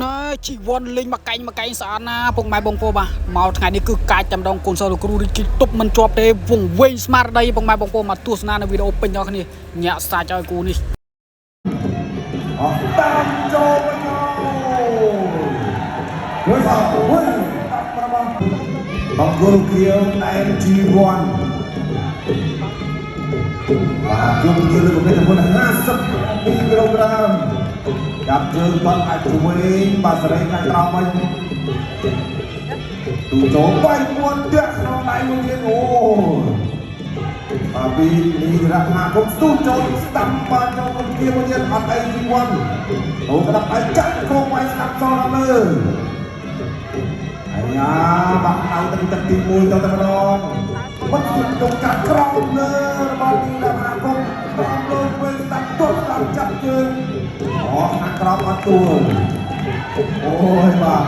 ណែជីវ័នលេងមកកែងស្អាតណាពុកម៉ែបងប្អូនបាទមកថ្ងៃនេះគឺកាចតែម្ដងកូនសិស្សលោកគ្រូរីគីទប់មិនជាប់ទេវងវែងស្មារតីពុកម៉ែបងប្អូនមកទស្សនានៅវីដេអូពេញដល់គ្នាញាក់សាច់ឲ្យគូនេះអត់តាមចូលមួយផងមួយបងគូគៀវតែជីវ័នបាទគូគៀវលើកម្រិតចំនួន52គីឡូក្រាមចាប់ជើងគាត់អាចជួយបាទសេរីខាងក្រោមវិញទូចូលបាយមួនទៀតក្នុងដៃមួយទៀតអូបាទពីនេះរកថាគុំស្ទូចូលស្ដាំបាទចូលគូគៀវមួយទៀតអត់អីជីវ័នអូក្តាប់ដៃចាក់គោបាយស្ដាប់ចូលដល់លើអាយ៉ាបាក់ដៅទឹកទី1ទៅតែម្ដងបាត់ទៅកាត់ក្រោមលើរបស់ទីដល់អាគុំតាមលើវិញស្ដាប់ទប់ស្ដាប់ចាប់ជើងអូខាងក្រោមអត់ទួលអូយបាទ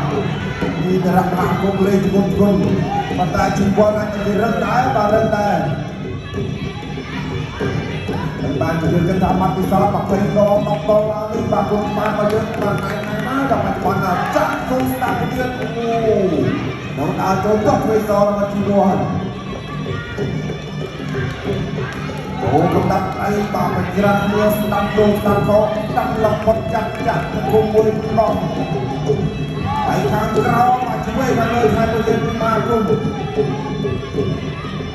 នេះរកថាគុំលេងគុំប៉ុន្តែជីវ័នអាចទៅរឹងដែរបាទរឹងដែរបានជឿគិតថាបាត់ពិសោធន៍20ដង10ដងឡើងនេះបាទគុំបានមកយើងបានថ្ងៃណាដល់មកបានចាក់ចូលស្ដាប់ទៀតអូដល់ដើរចូលទៅធ្វើសរបស់ជីវ័នអូកំដាប់អីបាទបច្រាស់គ្នាស្ដាប់ចូលស្ដាប់ខោស្ដាប់លំផុតចាក់ទៅគុំមួយដងហើយខាងក្រោមអាចជួយបានលើហើយទៅទៀតមកគុំ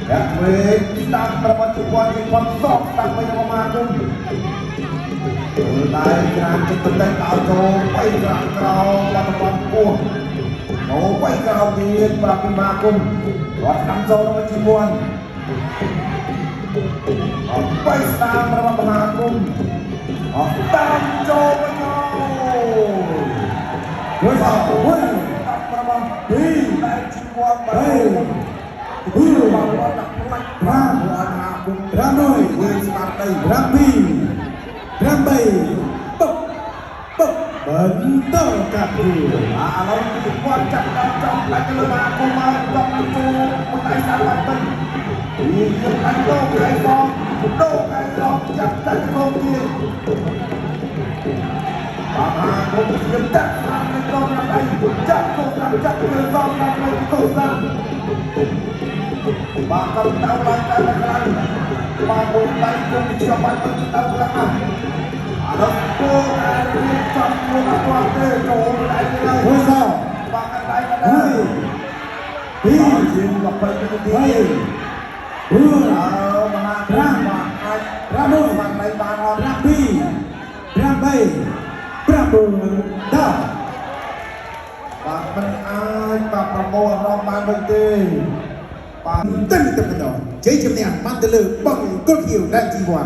តែវិញស្ដាប់ប្រវត្តិជីវ័នពីគាត់សោកស្ដាប់វិញមកគុំតែក្រានចិត្តតែដល់ចូលបីក្រានក្រោមបាត់បង់ពោះអូបីក្រោមទៀតបាទពីមកគុំគាត់ស្ដាប់ចូលមកជីវ័នអត់បីស្ដាប់របស់មហាគុំអត់តាមចូលវិញមួយផងមួយរបស់ពីតែជីវ័នបាទបាទប្រាំវណ្ណាគុំប្រាំមួយវិញស្ដាប់ដីប្រាំពីរប្រាំបីបុកបន្តកាត់គឺឥឡូវគឺគាត់ចាប់ដល់ចំដាច់ទៅលើមហាគុំមកដល់ចូលមិនដៃសាប់បាត់វិញវាយកដៃដោកែបងដោកែឡងចាប់ដាច់ក្នុងទៀតបាទមហាគុំយកតាក់តាមនៅក្នុងដៃចាប់ទៅតាមចាប់ទៅសងតាមនៅកោសាបាទកំដៅឡើងតែខ្លាំងបាទមួយដៃគុំជាប់បាត់ទៅដល់ខ្លាំងអរគោអាចរៀបចំខ្លួនអត់ទេចូលដៃទៅមួយសោបាទដៃទៅពីជាង20នាទីមហាប្រាំបាទអាចប្រាំមួយបានដៃបានអត់ប្រាំពីរប្រាំបីប្រាំ4ដល់បាទមិនអាចបាទប្រមូលអារម្មណ៍បានវិញទេបាទទិញទៅម្ដងជ័យជំនះបានទៅលើបងគុលខៀវដែលជីវ័ន